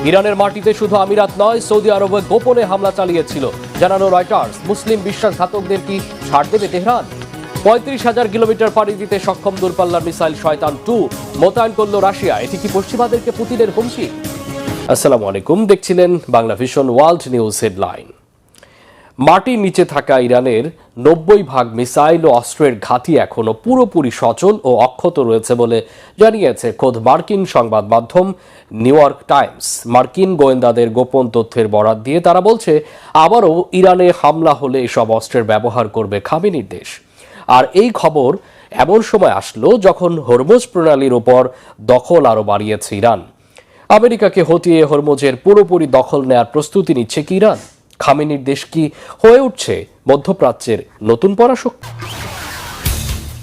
ইরানের মাটিতে শুধু আমিরাত নয়, সৌদি আরবে গোপনে হামলা চালিয়েছিল জানানো রয়টার্স। মুসলিম বিশ্বাসঘাতকদের কি ছাড় দেবে তেহরান? ৩৫,০০০ কিলোমিটার পাড়ি দিতে সক্ষম দূরপাল্লার মিসাইল শয়তান-2 মোতায়েন করল রাশিয়া। এটি কি পশ্চিমাদেরকে পুতিনের হুমকি? আসসালামু আলাইকুম, দেখছিলেন Bangla vision world news headline. মাটির নিচে থাকা ইরানের ৯০% মিসাইল ও অস্ত্রের ঘাঁটি এখনো পুরোপুরি সচল ও অক্ষত রয়েছে বলে জানিয়েছে খোদ মার্কিন সংবাদ মাধ্যম নিউ ইয়র্ক টাইমস। মার্কিন গোয়েন্দাদের গোপন তথ্যের বরাত দিয়ে তারা বলছে, আবারও ইরানে হামলা হলে এসব অস্ত্রের ব্যবহার করবে খামেনির দেশ। আর এই খবর এমন সময় আসলো যখন হরমুজ প্রণালীর ওপর দখল আরও বাড়িয়েছে ইরান। আমেরিকাকে হটিয়ে হরমুজের পুরোপুরি দখল নেয়ার প্রস্তুতি নিচ্ছে কি ইরান? খামেনির দেশ কি হয়ে উঠছে মধ্যপ্রাচ্যের নতুন পরাশক্তি?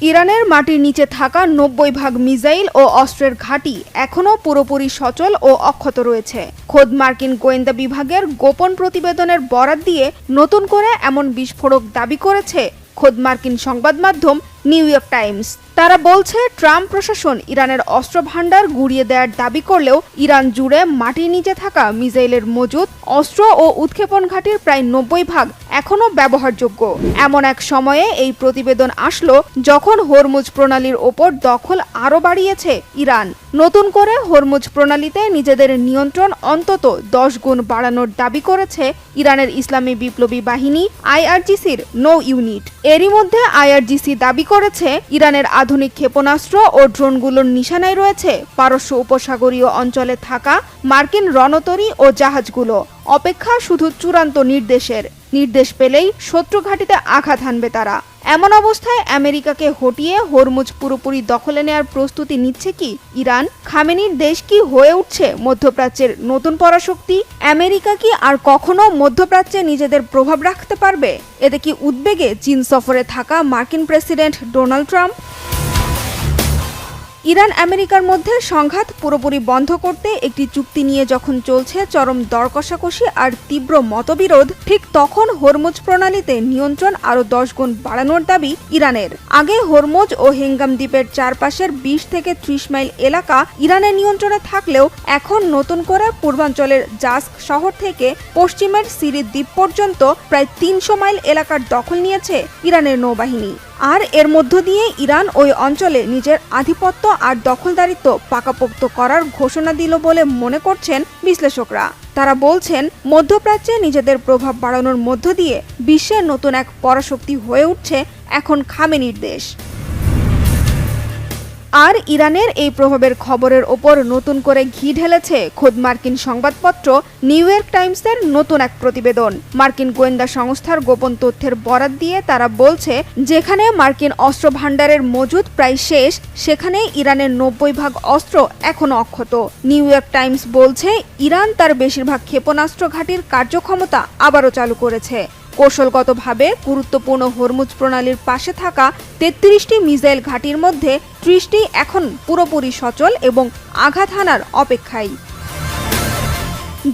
ইরানের মাটির নিচে থাকা ৯০% মিসাইল ও অস্ত্রের ঘাঁটি এখনও পুরোপুরি সচল ও অক্ষত রয়েছে। খোদ মার্কিন গোয়েন্দা বিভাগের গোপন প্রতিবেদনের বরাত দিয়ে নতুন করে এমন বিস্ফোরক দাবি করেছে খোদ মার্কিন সংবাদ মাধ্যম নিউ ইয়র্ক টাইমস। তারা বলছে, ট্রাম্প প্রশাসন ইরানের অস্ত্র ভান্ডার গুড়িয়ে দেওয়ার দাবি করলেও ইরান জুড়ে মাটির নিচে থাকা মিসাইলের মজুদ, অস্ত্র ও উৎক্ষেপণ ঘাঁটির প্রায় ৯০% এখনও ব্যবহারযোগ্য। এমন এক সময়ে এই প্রতিবেদন আসলো যখন হরমুজ প্রণালীর ওপর দখল আরও বাড়িয়েছে ইরান। নতুন করে হরমুজ প্রণালীতে নিজেদের নিয়ন্ত্রণ অন্তত ১০ গুণ বাড়ানোর দাবি করেছে ইরানের ইসলামী বিপ্লবী বাহিনী IRGC-র নৌ ইউনিট। এরই মধ্যে IRGC দাবি করেছে ইরানের আধুনিক ক্ষেপণাস্ত্র ও ড্রোনগুলোর নিশানায় রয়েছে পারস্য উপসাগরীয় অঞ্চলে থাকা মার্কিন রণতরী ও জাহাজগুলো। অপেক্ষা শুধু চূড়ান্ত নির্দেশ পেলেই শত্রু ঘাঁটিতে আঘাত হানবে তারা। এমন অবস্থায় আমেরিকাকে হটিয়ে হরমুজ পুরোপুরি দখলে নেয়ার প্রস্তুতি নিচ্ছে কি ইরান? খামেনির দেশ কি হয়ে উঠছে মধ্যপ্রাচ্যের নতুন পরাশক্তি? আমেরিকা কি আর কখনো মধ্যপ্রাচ্যে নিজেদের প্রভাব রাখতে পারবে? এতে কি উদ্বেগে চীন সফরে থাকা মার্কিন প্রেসিডেন্ট ডোনাল্ড ট্রাম্প? ইরান আমেরিকার মধ্যে সংঘাত পুরোপুরি বন্ধ করতে একটি চুক্তি নিয়ে যখন চলছে চরম দর কষাকষি আর তীব্র মতবিরোধ, ঠিক তখন হরমুজ প্রণালীতে নিয়ন্ত্রণ আরও ১০ গুণ বাড়ানোর দাবি ইরানের। আগে হরমুজ ও হেঙ্গাম দ্বীপের চারপাশের ২০ থেকে ৩০ মাইল এলাকা ইরানের নিয়ন্ত্রণে থাকলেও এখন নতুন করে পূর্বাঞ্চলের জাস্ক শহর থেকে পশ্চিমের সিরিজ দ্বীপ পর্যন্ত প্রায় ৩০০ মাইল এলাকার দখল নিয়েছে ইরানের নৌবাহিনী। আর এর মধ্য দিয়ে ইরান ওই অঞ্চলে নিজের আধিপত্য আর দখলদারিত্ব পাকাপোক্ত করার ঘোষণা দিল বলে মনে করছেন বিশ্লেষকরা। তারা বলছেন, মধ্যপ্রাচ্যে নিজেদের প্রভাব বাড়ানোর মধ্য দিয়ে বিশ্বের নতুন এক পরাশক্তি হয়ে উঠছে এখন খামেনির দেশ। আর ইরানের এই প্রভাবের খবরের ওপর নতুন করে ঘি ঢেলেছে খোদ মার্কিন সংবাদপত্র নিউ ইয়র্ক টাইমসের নতুন এক প্রতিবেদন। মার্কিন গোয়েন্দা সংস্থার গোপন তথ্যের বরাত দিয়ে তারা বলছে, যেখানে মার্কিন অস্ত্র ভান্ডারের মজুদ প্রায় শেষ, সেখানে ইরানের ৯০% অস্ত্র এখনো অক্ষত। নিউ ইয়র্ক টাইমস বলছে, ইরান তার বেশিরভাগ ক্ষেপণাস্ত্র ঘাঁটির কার্যক্ষমতা আবারও চালু করেছে। কৌশলগতভাবে গুরুত্বপূর্ণ হরমুজ প্রণালীর পাশে থাকা ৩৩টি মিসাইল ঘাঁটির মধ্যে ৩০টি এখন পুরোপুরি সচল এবং আঘাত হানার অপেক্ষায়।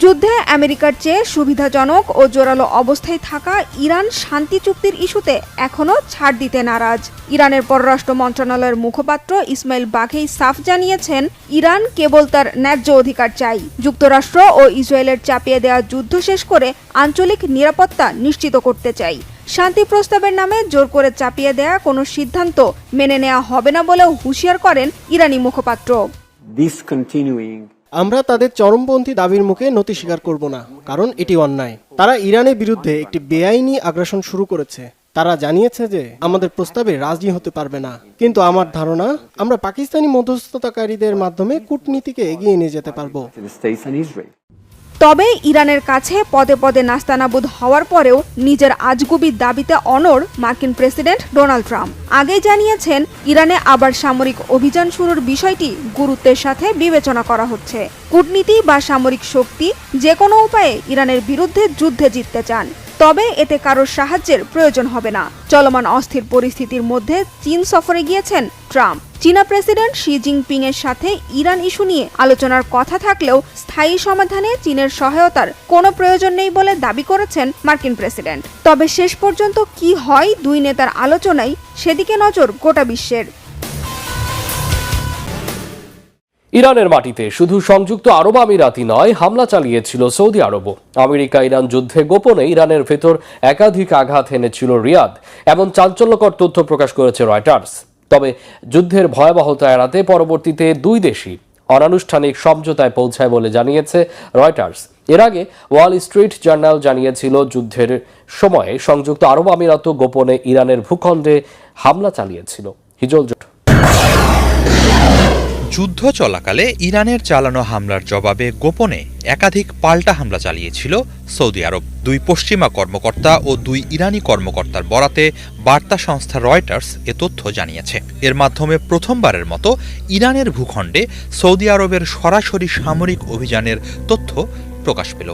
যুদ্ধে আমেরিকার চেয়ে সুবিধাজনক ও জোরালো অবস্থায় থাকা ইরান শান্তি চুক্তির ইস্যুতে এখনও ছাড় দিতে নারাজ। ইরানের পররাষ্ট্র মন্ত্রণালয়ের মুখপাত্র ইসমাইল বাঘেই সাফ জানিয়েছেন, ইরান কেবল তার ন্যায্য অধিকার চাই। যুক্তরাষ্ট্র ও ইসরায়েলের চাপিয়ে দেওয়া যুদ্ধ শেষ করে আঞ্চলিক নিরাপত্তা নিশ্চিত করতে চাই। শান্তি প্রস্তাবের নামে জোর করে চাপিয়ে দেয়া কোনো সিদ্ধান্ত মেনে নেওয়া হবে না বলেও হুঁশিয়ার করেন ইরানি মুখপাত্র। আমরা তাদের চরমপন্থী দাবির মুখে নতি স্বীকার করব না, কারণ এটি অন্যায়। তারা ইরানের বিরুদ্ধে একটি বেআইনি আগ্রাসন শুরু করেছে। তারা জানিয়েছে যে আমাদের প্রস্তাবে রাজি হতে পারবে না, কিন্তু আমার ধারণা আমরা পাকিস্তানি মধ্যস্থতাকারীদের মাধ্যমে কূটনীতিকে এগিয়ে নিয়ে যেতে পারবো। তবে ইরানের কাছে পদে পদে নাস্তানাবুদ হওয়ার পরেও নিজের আজগুবি দাবিতে অনড় মার্কিন প্রেসিডেন্ট ডোনাল্ড ট্রাম্প। আগেই জানিয়েছেন, ইরানে আবার সামরিক অভিযান শুরুর বিষয়টি গুরুত্বের সাথে বিবেচনা করা হচ্ছে। কূটনীতি বা সামরিক শক্তি যে কোনো উপায়ে ইরানের বিরুদ্ধে যুদ্ধে জিততে চান, তবে এতে কারোর সাহায্যের প্রয়োজন হবে না। চলমান অস্থির পরিস্থিতির মধ্যে চীন সফরে গিয়েছেন ট্রাম্প। চীনা প্রেসিডেন্ট শি জিনপিং এর সাথে ইরান ইস্যু নিয়ে আলোচনার কথা থাকলেও স্থায়ী সমাধানে চীনের সহায়তার কোনো প্রয়োজন নেই বলে দাবি করেছেন মার্কিন প্রেসিডেন্ট। তবে শেষ পর্যন্ত কি হয় দুই নেতার আলোচনায়, সেদিকে নজর গোটা বিশ্বের। ইরানের মাটিতে শুধু সংযুক্ত আরব আমিরাতই নয়, হামলা চালিয়েছিল সৌদি আরবও। আমেরিকা ইরান যুদ্ধে গোপনে ইরানের ভেতর একাধিক আঘাত এনেছিল রিয়াদ, এমন চাঞ্চল্যকর তথ্য প্রকাশ করেছে রয়টার্স। তবে যুদ্ধের ভয়াবহতা এড়াতে পরবর্তীতে দুই দেশই অনানুষ্ঠানিক সমঝোতায় পৌঁছায় বলে জানিয়েছে রয়টার্স। এর আগে ওয়াল স্ট্রিট জার্নাল জানিয়েছিল যুদ্ধের সময়ে সংযুক্ত আরব আমিরাতও গোপনে ইরানের ভূখণ্ডে হামলা চালিয়েছিল। হিজল যুদ্ধ চলাকালে ইরানের চালানো হামলার জবাবে গোপনে একাধিক পাল্টা হামলা চালিয়েছিল সৌদি আরব। দুই পশ্চিমা কর্মকর্তা ও দুই ইরানি কর্মকর্তার বরাতে বার্তা সংস্থা রয়টার্স এ তথ্য জানিয়েছে। এর মাধ্যমে প্রথমবারের মতো ইরানের ভূখণ্ডে সৌদি আরবের সরাসরি সামরিক অভিযানের তথ্য প্রকাশ পেল।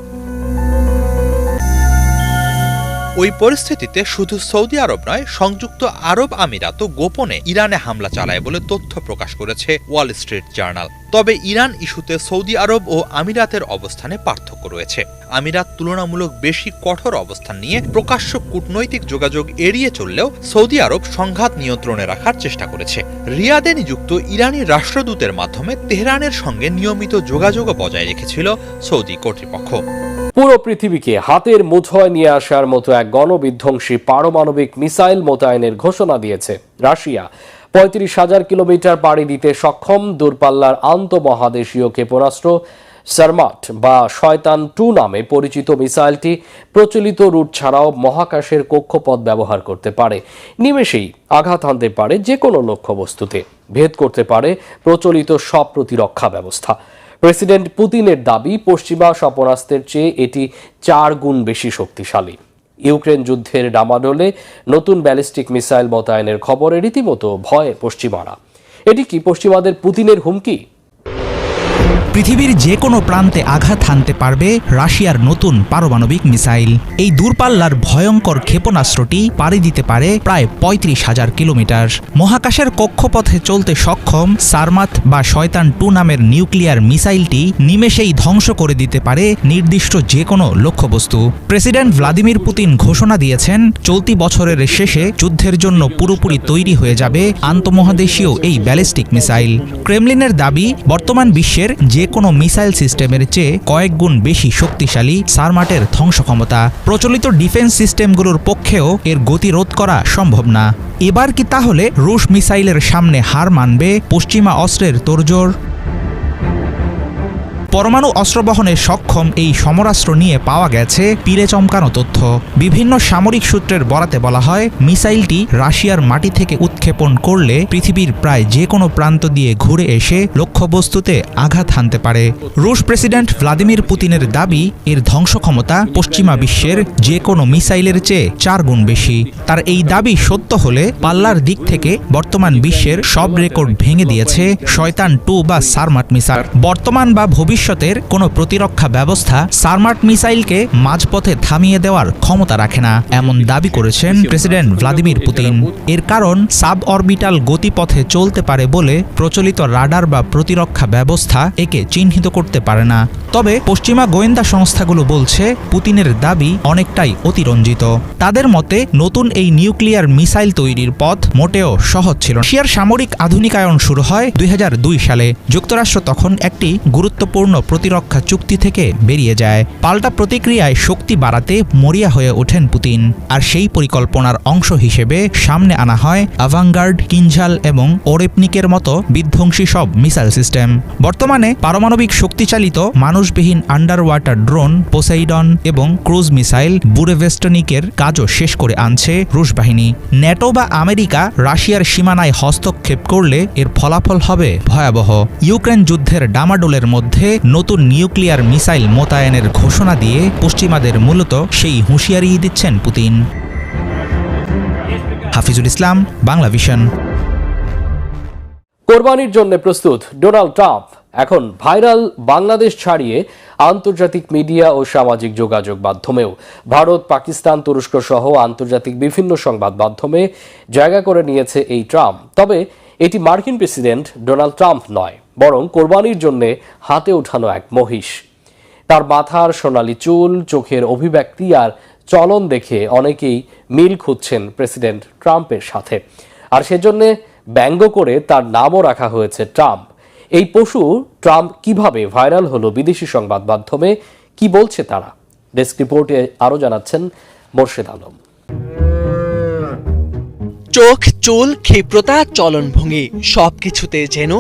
ওই পরিস্থিতিতে শুধু সৌদি আরব নয়, সংযুক্ত আরব আমিরাতও গোপনে ইরানে হামলা চালায় বলে তথ্য প্রকাশ করেছে ওয়াল স্ট্রিট জার্নাল। তবে ইরান ইস্যুতে সৌদি আরব ও আমিরাতের অবস্থানে পার্থক্য রয়েছে। আমিরাত তুলনামূলক বেশি কঠোর অবস্থান নিয়ে প্রকাশ্য কূটনৈতিক যোগাযোগ এড়িয়ে চললেও সৌদি আরব সংঘাত নিয়ন্ত্রণে রাখার চেষ্টা করেছে। রিয়াদে নিযুক্ত ইরানি রাষ্ট্রদূতের মাধ্যমে তেহরানের সঙ্গে নিয়মিত যোগাযোগও বজায় রেখেছিল সৌদি কর্তৃপক্ষ। পুরো পৃথিবীকে হাতের মুঠোয় নিয়ে আসার মতো এক গণবিধ্বংসী পারমাণবিক মিসাইল মোতায়েনের ঘোষণা দিয়েছে রাশিয়া। ৩৫,০০০ কিলোমিটার পাড়ি দিতে সক্ষম দূরপাল্লার আন্তঃমহাদেশীয় ক্ষেপণাস্ত্র সারমাট বা শয়তান-2 নামে পরিচিত মিসাইলটি প্রচলিত রুট ছাড়াও মহাকাশের কক্ষপথ ব্যবহার করতে পারে। নিমেষেই আঘাত হানতে পারে যে কোনো লক্ষ্যবস্তুতে, ভেদ করতে পারে প্রচলিত সব প্রতিরক্ষা ব্যবস্থা। প্রেসিডেন্ট পুতিনের দাবি, পশ্চিমা ক্ষেপণাস্ত্রের চেয়ে এটি 4 গুণ বেশি শক্তিশালী। ইউক্রেন যুদ্ধের ডামাডোলে নতুন ব্যালিস্টিক মিসাইল মোতায়েনের খবরে রীতিমতো ভয়ে পশ্চিমারা। এটি কি পশ্চিমাদের পুতিনের হুমকি? পৃথিবীর যে কোনো প্রান্তে আঘাত হানতে পারবে রাশিয়ার নতুন পারমাণবিক মিসাইল। এই দূরপাল্লার ভয়ঙ্কর ক্ষেপণাস্ত্রটি পাড়ি দিতে পারে প্রায় ৩৫,০০০ কিলোমিটার। মহাকাশের কক্ষপথে চলতে সক্ষম সারমাত বা শয়তান-2 নামের নিউক্লিয়ার মিসাইলটি নিমেষেই ধ্বংস করে দিতে পারে নির্দিষ্ট যে কোনো লক্ষ্যবস্তু। প্রেসিডেন্ট ভ্লাদিমির পুতিন ঘোষণা দিয়েছেন, চলতি বছরের শেষে যুদ্ধের জন্য পুরোপুরি তৈরি হয়ে যাবে আন্তঃমহাদেশীয় এই ব্যালিস্টিক মিসাইল। ক্রেমলিনের দাবি, বর্তমান বিশ্বের যে কোনো মিসাইল সিস্টেমের চেয়ে কয়েক গুণ বেশি শক্তিশালী সারমাটের ধ্বংস ক্ষমতা। প্রচলিত ডিফেন্স সিস্টেমগুলোর পক্ষেও এর গতি রোধ করা সম্ভব না। এবার কি তাহলে রুশ মিসাইলের সামনে হার মানবে পশ্চিমা অস্ত্রের তোড়জোড়? পরমাণু অস্ত্র বহনে সক্ষম এই সমরাস্ত্র নিয়ে পাওয়া গেছে পিলে চমকানো তথ্য। বিভিন্ন সামরিক সূত্রের বরাতে বলা হয়, মিসাইলটি রাশিয়ার মাটি থেকে উৎক্ষেপণ করলে পৃথিবীর প্রায় যে কোনো প্রান্ত দিয়ে ঘুরে এসে লক্ষ্যবস্তুতে আঘাত হানতে পারে। রুশ প্রেসিডেন্ট ভ্লাদিমির পুতিনের দাবি, এর ধ্বংস ক্ষমতা পশ্চিমা বিশ্বের যে কোনো মিসাইলের চেয়ে 4 গুণ বেশি। তার এই দাবি সত্য হলে পাল্লার দিক থেকে বর্তমান বিশ্বের সব রেকর্ড ভেঙে দিয়েছে শয়তান-2 বা সারমাট মিসাইল। বর্তমান বা ভবিষ্যতের কোনো প্রতিরক্ষা ব্যবস্থা সারমাট মিসাইলকে মাঝপথে থামিয়ে দেওয়ার ক্ষমতা রাখে না, এমন দাবি করেছেন প্রেসিডেন্ট ভ্লাদিমির পুতিন। এর কারণ, সাব অরবিটাল গতিপথে চলতে পারে বলে প্রচলিত রাডার বা প্রতিরক্ষা ব্যবস্থা একে চিহ্নিত করতে পারে না। তবে পশ্চিমা গোয়েন্দা সংস্থাগুলো বলছে, পুতিনের দাবি অনেকটাই অতিরঞ্জিত। তাদের মতে, নতুন এই নিউক্লিয়ার মিসাইল তৈরির পথ মোটেও সহজ ছিল না। রাশিয়ার সামরিক আধুনিকায়ন শুরু হয় 2002 সালে। যুক্তরাষ্ট্র তখন একটি গুরুত্বপূর্ণ প্রতিরক্ষা চুক্তি থেকে বেরিয়ে যায়। পাল্টা প্রতিক্রিয়ায় শক্তি বাড়াতে মরিয়া হয়ে ওঠেন পুতিন। আর সেই পরিকল্পনার অংশ হিসেবে সামনে আনা হয় আভাঙ্গার্ড, কিনঝাল এবং ওরেপনিকের মতো বিধ্বংসী সব মিসাইল সিস্টেম। বর্তমানে পারমাণবিক শক্তিচালিত মানুষবিহীন আন্ডার ওয়াটার ড্রোন পোসাইডন এবং ক্রুজ মিসাইল বুরেভেস্টনিকের কাজও শেষ করে আনছে রুশ বাহিনী। ন্যাটো বা আমেরিকা রাশিয়ার সীমানায় হস্তক্ষেপ করলে এর ফলাফল হবে ভয়াবহ। ইউক্রেন যুদ্ধের ডামাডোলের মধ্যে নতুন নিউক্লিয়ার মিসাইল মোতায়েনের ঘোষণা দিয়ে পশ্চিমাদের মূলত সেই হুঁশিয়ারি দিচ্ছেন পুতিন। হাফিজুল ইসলাম, বাংলা ভিশন। কোরবানির জন্য প্রস্তুত ডোনাল্ড ট্রাম্প এখন ভাইরাল বাংলাদেশ ছাড়িয়ে আন্তর্জাতিক মিডিয়া ও সামাজিক যোগাযোগ মাধ্যমেও। ভারত, পাকিস্তান, তুরস্ক সহ আন্তর্জাতিক বিভিন্ন সংবাদ মাধ্যমে জায়গা করে নিয়েছে এই ট্রাম্প। তবে এটি মার্কিন প্রেসিডেন্ট ডোনাল্ড ট্রাম্প নয়, বরং কোরবানির জন্য হাতে ওঠানো এক মহিষ। তার মাথার সোনালি চুল, চোখের অভিব্যক্তি আর চলন দেখে অনেকেই মিল খুঁজছেন প্রেসিডেন্ট ট্রাম্পের সাথে, আর সেজন্য ব্যঙ্গ করে তার নামও রাখা হয়েছে ট্রাম্প। এই পশু ট্রাম্প কিভাবে ভাইরাল হলো বিদেশি সংবাদ মাধ্যমে, কি বলছে তারা? ডেস্ক রিপোর্টে আরো জানাচ্ছেন মোর্শেদ আলম। চোখ, চুল, ক্ষিপ্রতা, চলনভঙ্গি সবকিছুতে যেন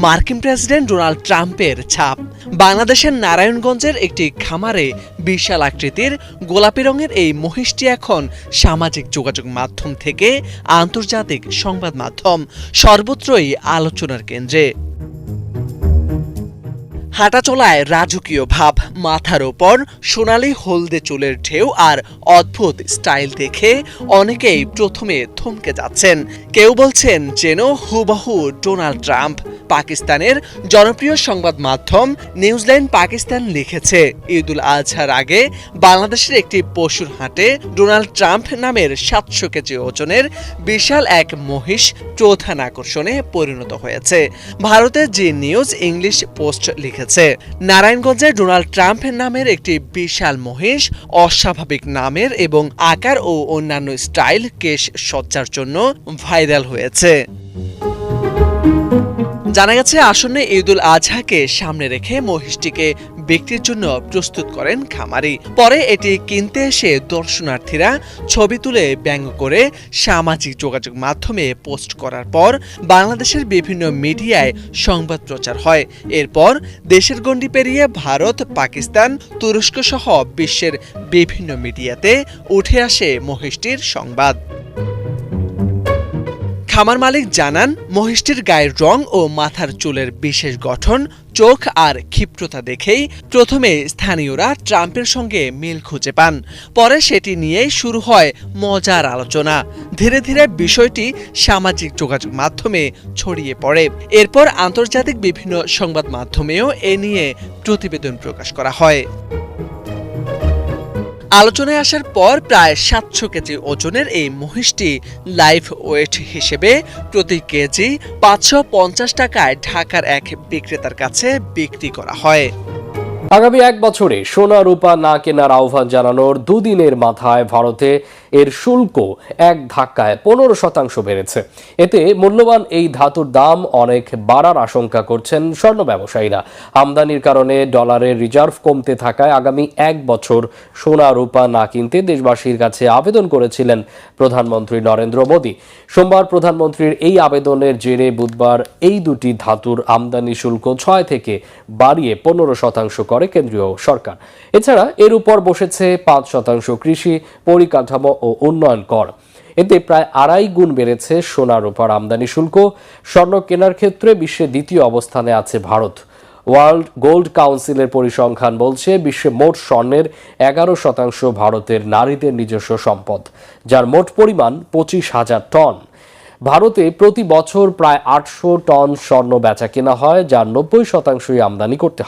মার্কিন প্রেসিডেন্ট ডোনাল্ড ট্রাম্পের ছাপ। বাংলাদেশের নারায়ণগঞ্জের একটি খামারে বিশাল আকৃতির গোলাপি রঙের এই মহিষটি এখন সামাজিক যোগাযোগ মাধ্যম থেকে আন্তর্জাতিক সংবাদ মাধ্যম সর্বত্রই আলোচনার কেন্দ্রে। হাঁটাচলায় রাজকীয় ভাব, মাথার ওপর সোনালি হলদে চুলের ঢেউ আর অদ্ভুত স্টাইল দেখে অনেকেই প্রথমে থমকে যাচ্ছেন। কেউ বলছেন যেন হুবহু ডোনাল্ড ট্রাম্প। পাকিস্তানের জনপ্রিয় সংবাদ মাধ্যম নিউজল্যান্ড পাকিস্তান লিখেছে, ঈদুল আজহার আগে বাংলাদেশের একটি পশুর হাটে ডোনাল্ড ট্রাম্প নামের 700 কেজি ওজনের বিশাল এক মহিষ প্রধান আকর্ষণে পরিণত হয়েছে। ভারতের জি নিউজ ইংলিশ পোস্ট লিখেছে, নারায়ণগঞ্জে ডোনাল্ড ট্রাম্প নামের একটি বিশাল মহিষ অস্বাভাবিক নামের এবং আকার ও অন্যান্য স্টাইল কেশ সজ্জার জন্য ভাইরাল হয়েছে। জানা গেছে, আসন্ন ঈদুল আজহাকে সামনে রেখে মহিষটিকে বিক্রির জন্য প্রস্তুত করেন খামারি। পরে এটি কিনতে এসে দর্শনার্থীরা ছবি তুলে ব্যঙ্গ করে সামাজিক যোগাযোগ মাধ্যমে পোস্ট করার পর বাংলাদেশের বিভিন্ন মিডিয়ায় সংবাদ প্রচার হয়। এরপর দেশের গণ্ডি পেরিয়ে ভারত, পাকিস্তান, তুরস্ক সহ বিশ্বের বিভিন্ন মিডিয়াতে উঠে আসে মহিষটির সংবাদ। খামার মালিক জানান, মহিষটির গায়ের রং ও মাথার চুলের বিশেষ গঠন, চোখ আর ক্ষিপ্রতা দেখেই প্রথমে স্থানীয়রা ট্রাম্পের সঙ্গে মিল খুঁজে পান। পরে সেটি নিয়েই শুরু হয় মজার আলোচনা। ধীরে ধীরে বিষয়টি সামাজিক যোগাযোগ মাধ্যমে ছড়িয়ে পড়ে। এরপর আন্তর্জাতিক বিভিন্ন সংবাদ মাধ্যমেও এ নিয়ে প্রতিবেদন প্রকাশ করা হয়। আলোচনায় আসার পর প্রায় 700 কেজি ওজনের এই মহিষটি লাইভ ওয়েট হিসেবে প্রতি কেজি 550 টাকায় ঢাকার এক বিক্রেতার কাছে বিক্রি করা হয়। আগামী 1 বছরে সোনা রূপা না কেনার আহ্বান জানানোর দুদিনের মাথায় ভারতে এর শুল্ক এক ধাক্কায় 15% বেড়েছে। এতে মূল্যবান এই ধাতুর দাম অনেক বাড়ার আশঙ্কা করছেন স্বর্ণ ব্যবসায়ীরা। আমদানির কারণে ডলারের রিজার্ভ কমতে থাকায় আগামী 1 বছর সোনা রূপা না কিনতে দেশবাসীর কাছে আবেদন করেছিলেন প্রধানমন্ত্রী নরেন্দ্র মোদী। সোমবার প্রধানমন্ত্রীর এই আবেদনের জেরে বুধবার এই দুটি ধাতুর আমদানি শুল্ক 6 থেকে বাড়িয়ে 15% করে কেন্দ্রীয় সরকার। এছাড়া এর উপর বসেছে 5% কৃষি, পরিকাঠামো ও উন্নয়ন কর। এতে প্রায় 2.5 গুণ বেড়েছে সোনা রূপার আমদানি শুল্ক। স্বর্ণ কেনার ক্ষেত্রে বিশ্বে দ্বিতীয় অবস্থানে আছে ভারত। ওয়ার্ল্ড গোল্ড কাউন্সিলের পরিসংখ্যান বলছে, বিশ্বে মোট স্বর্ণের 11% ভারতের নারীদের নিজস্ব সম্পদ, যার মোট পরিমাণ 25,000 টন। ভারতে প্রতি বছর প্রায় 800 টন স্বর্ণ বেচা কেনা হয়, যার 90% আমদানি করতে হয়।